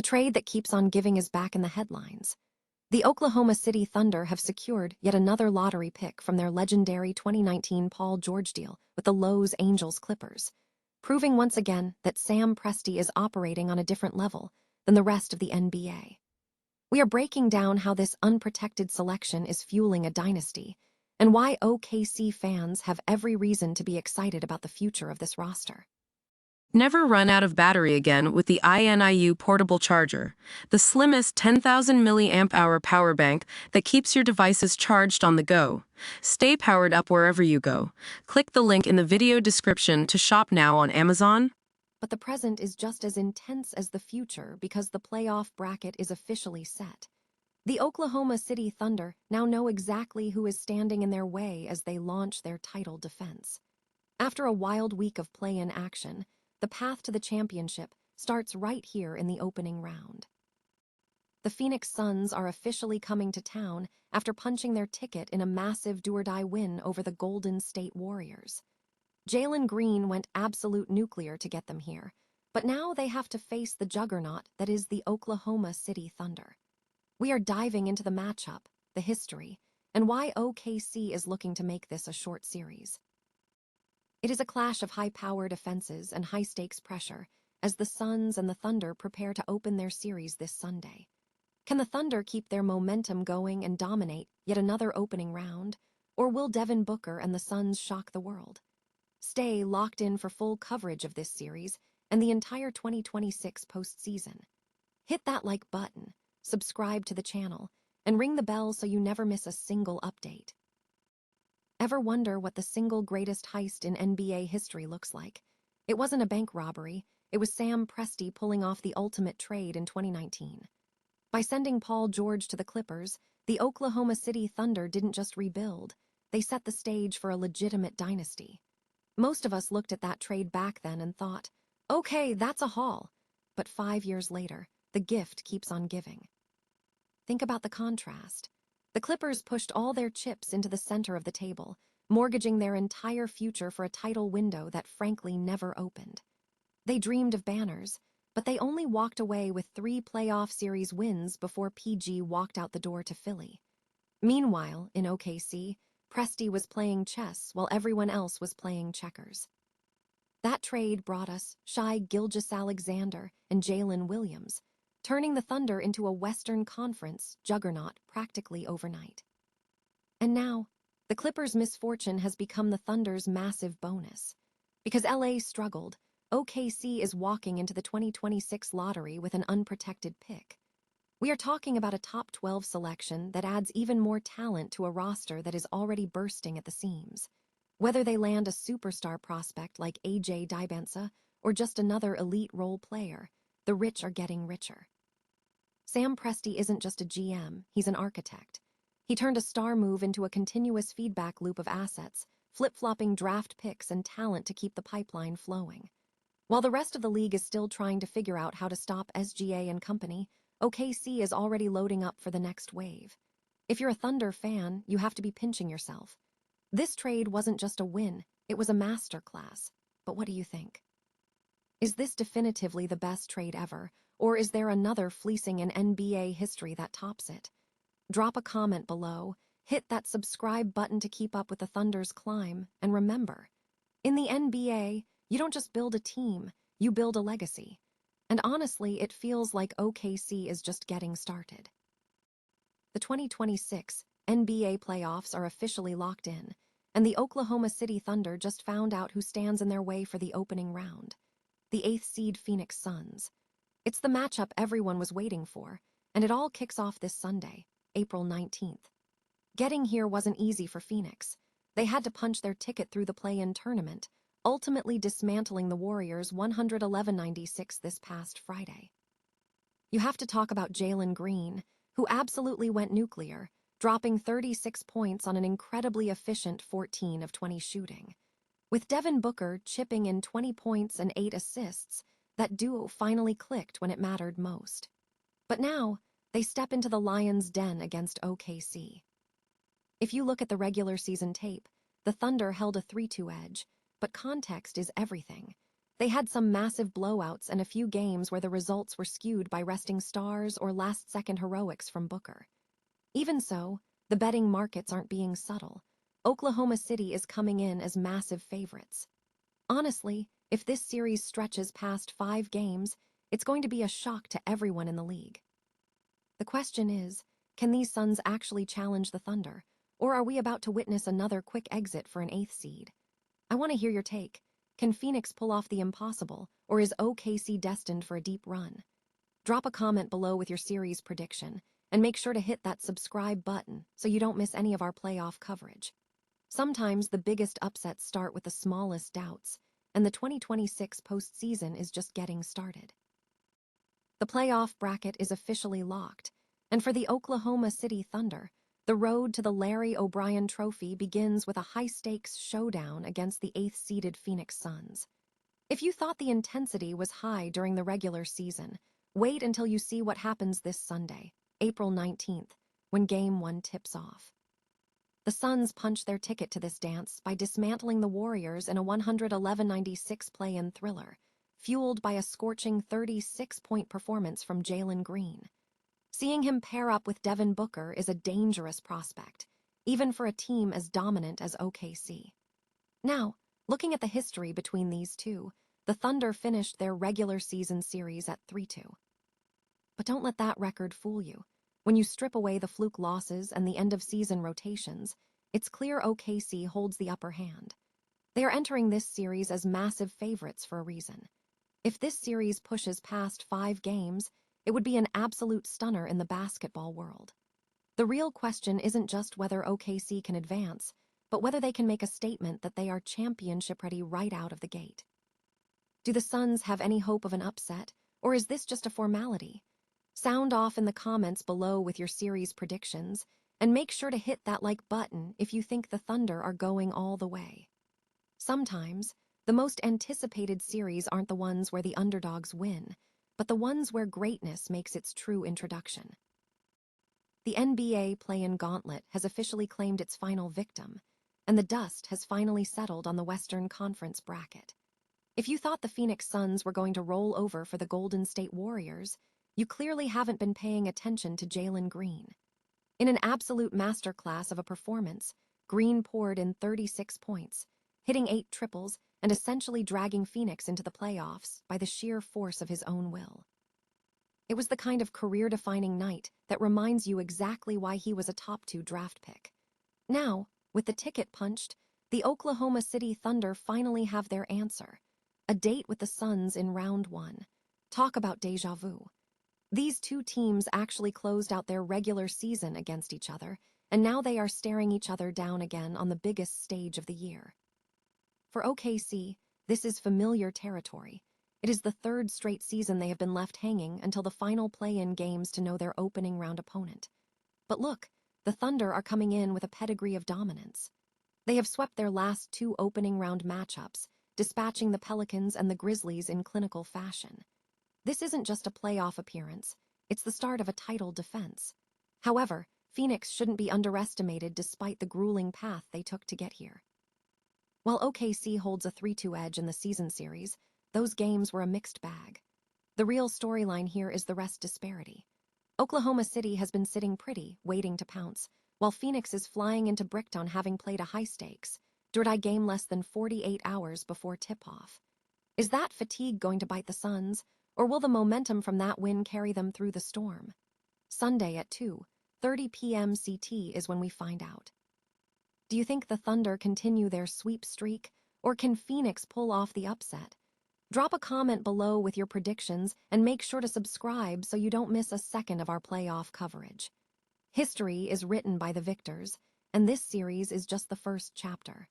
trade that keeps on giving is back in the headlines. The Oklahoma City Thunder have secured yet another lottery pick from their legendary 2019 Paul George deal with the Los Angeles Clippers, proving once again that Sam Presti is operating on a different level than the rest of the NBA. We are breaking down how this unprotected selection is fueling a dynasty, and why OKC fans have every reason to be excited about the future of this roster. Never run out of battery again with the INIU portable charger, the slimmest 10,000 mAh power bank that keeps your devices charged on the go. Stay powered up wherever you go. Click the link in the video description to shop now on Amazon. But the present is just as intense as the future because the playoff bracket is officially set. The Oklahoma City Thunder now know exactly who is standing in their way as they launch their title defense. After a wild week of play-in action, the path to the championship starts right here in the opening round. The Phoenix Suns are officially coming to town after punching their ticket in a massive do-or-die win over the Golden State Warriors. Jalen Green went absolute nuclear to get them here, but now they have to face the juggernaut that is the Oklahoma City Thunder. We are diving into the matchup, the history, and why OKC is looking to make this a short series. It is a clash of high-powered offenses and high-stakes pressure as the Suns and the Thunder prepare to open their series this Sunday. Can the Thunder keep their momentum going and dominate yet another opening round, or will Devin Booker and the Suns shock the world? Stay locked in for full coverage of this series and the entire 2026 postseason. Hit that like button, subscribe to the channel, and ring the bell so you never miss a single update. Ever wonder what the single greatest heist in NBA history looks like? It wasn't a bank robbery, it was Sam Presti pulling off the ultimate trade in 2019. By sending Paul George to the Clippers, the Oklahoma City Thunder didn't just rebuild, they set the stage for a legitimate dynasty. Most of us looked at that trade back then and thought, okay, that's a haul. But 5 years later, the gift keeps on giving. Think about the contrast. The Clippers pushed all their chips into the center of the table, mortgaging their entire future for a title window that frankly never opened. They dreamed of banners, but they only walked away with 3 playoff series wins before PG walked out the door to Philly. Meanwhile, in OKC, Presti was playing chess while everyone else was playing checkers. That trade brought us Gilgeous-Alexander and Jalen Williams, turning the Thunder into a Western Conference juggernaut practically overnight. And now, the Clippers' misfortune has become the Thunder's massive bonus. Because LA struggled, OKC is walking into the 2026 lottery with an unprotected pick. We are talking about a top 12 selection that adds even more talent to a roster that is already bursting at the seams. Whether they land a superstar prospect like AJ Dybantsa or just another elite role player, the rich are getting richer. Sam Presti isn't just a GM, he's an architect. He turned a star move into a continuous feedback loop of assets, flip-flopping draft picks and talent to keep the pipeline flowing. While the rest of the league is still trying to figure out how to stop SGA and company, OKC is already loading up for the next wave. If you're a Thunder fan, you have to be pinching yourself. This trade wasn't just a win, it was a masterclass. But what do you think? Is this definitively the best trade ever, or is there another fleecing in NBA history that tops it? Drop a comment below, hit that subscribe button to keep up with the Thunder's climb, and remember, in the NBA, you don't just build a team, you build a legacy. And honestly, it feels like OKC is just getting started. The 2026 NBA playoffs are officially locked in, and the Oklahoma City Thunder just found out who stands in their way for the opening round. The 8th seed Phoenix Suns. It's the matchup everyone was waiting for, and it all kicks off this Sunday, April 19th. Getting here wasn't easy for Phoenix. They had to punch their ticket through the play-in tournament, ultimately dismantling the Warriors 111-96 this past Friday. You have to talk about Jalen Green, who absolutely went nuclear, dropping 36 points on an incredibly efficient 14 of 20 shooting. With Devin Booker chipping in 20 points and 8 assists, that duo finally clicked when it mattered most. But now, they step into the Lions' den against OKC. If you look at the regular season tape, the Thunder held a 3-2 edge, but context is everything. They had some massive blowouts and a few games where the results were skewed by resting stars or last-second heroics from Booker. Even so, the betting markets aren't being subtle. Oklahoma City is coming in as massive favorites. Honestly, if this series stretches past 5 games, it's going to be a shock to everyone in the league. The question is, can these Suns actually challenge the Thunder, or are we about to witness another quick exit for an 8th seed? I want to hear your take. Can Phoenix pull off the impossible, or is OKC destined for a deep run? Drop a comment below with your series prediction, and make sure to hit that subscribe button so you don't miss any of our playoff coverage. Sometimes the biggest upsets start with the smallest doubts, and the 2026 postseason is just getting started. The playoff bracket is officially locked, and for the Oklahoma City Thunder, the road to the Larry O'Brien Trophy begins with a high-stakes showdown against the 8th-seeded Phoenix Suns. If you thought the intensity was high during the regular season, wait until you see what happens this Sunday, April 19th, when Game 1 tips off. The Suns punch their ticket to this dance by dismantling the Warriors in a 111-96 play-in thriller, fueled by a scorching 36-point performance from Jalen Green. Seeing him pair up with Devin Booker is a dangerous prospect, even for a team as dominant as OKC. Now, looking at the history between these two, the Thunder finished their regular season series at 3-2. But don't let that record fool you. When you strip away the fluke losses and the end-of-season rotations, it's clear OKC holds the upper hand. They are entering this series as massive favorites for a reason. If this series pushes past 5 games, it would be an absolute stunner in the basketball world. The real question isn't just whether OKC can advance, but whether they can make a statement that they are championship-ready right out of the gate. Do the Suns have any hope of an upset, or is this just a formality? Sound off in the comments below with your series predictions, and make sure to hit that like button if you think the Thunder are going all the way. Sometimes, the most anticipated series aren't the ones where the underdogs win, but the ones where greatness makes its true introduction. The NBA play-in gauntlet has officially claimed its final victim, and the dust has finally settled on the Western Conference bracket. If you thought the Phoenix Suns were going to roll over for the Golden State Warriors, you clearly haven't been paying attention to Jalen Green. In an absolute masterclass of a performance, Green poured in 36 points, hitting 8 triples and essentially dragging Phoenix into the playoffs by the sheer force of his own will. It was the kind of career-defining night that reminds you exactly why he was a top 2 draft pick. Now, with the ticket punched, the Oklahoma City Thunder finally have their answer. A date with the Suns in round 1. Talk about déjà vu. These two teams actually closed out their regular season against each other, and now they are staring each other down again on the biggest stage of the year. For OKC, this is familiar territory. It is the 3rd straight season they have been left hanging until the final play-in games to know their opening round opponent. But look, the Thunder are coming in with a pedigree of dominance. They have swept their last 2 opening round matchups, dispatching the Pelicans and the Grizzlies in clinical fashion. This isn't just a playoff appearance, it's the start of a title defense. However, Phoenix shouldn't be underestimated despite the grueling path they took to get here. While OKC holds a 3-2 edge in the season series, those games were a mixed bag. The real storyline here is the rest disparity. Oklahoma City has been sitting pretty, waiting to pounce, while Phoenix is flying into Bricktown having played a high-stakes, do-or-die game less than 48 hours before tip-off. Is that fatigue going to bite the Suns, or will the momentum from that win carry them through the storm? Sunday at 2:30 p.m. CT is when we find out. Do you think the Thunder continue their sweep streak, or can Phoenix pull off the upset? Drop a comment below with your predictions and make sure to subscribe so you don't miss a second of our playoff coverage. History is written by the victors, and this series is just the first chapter.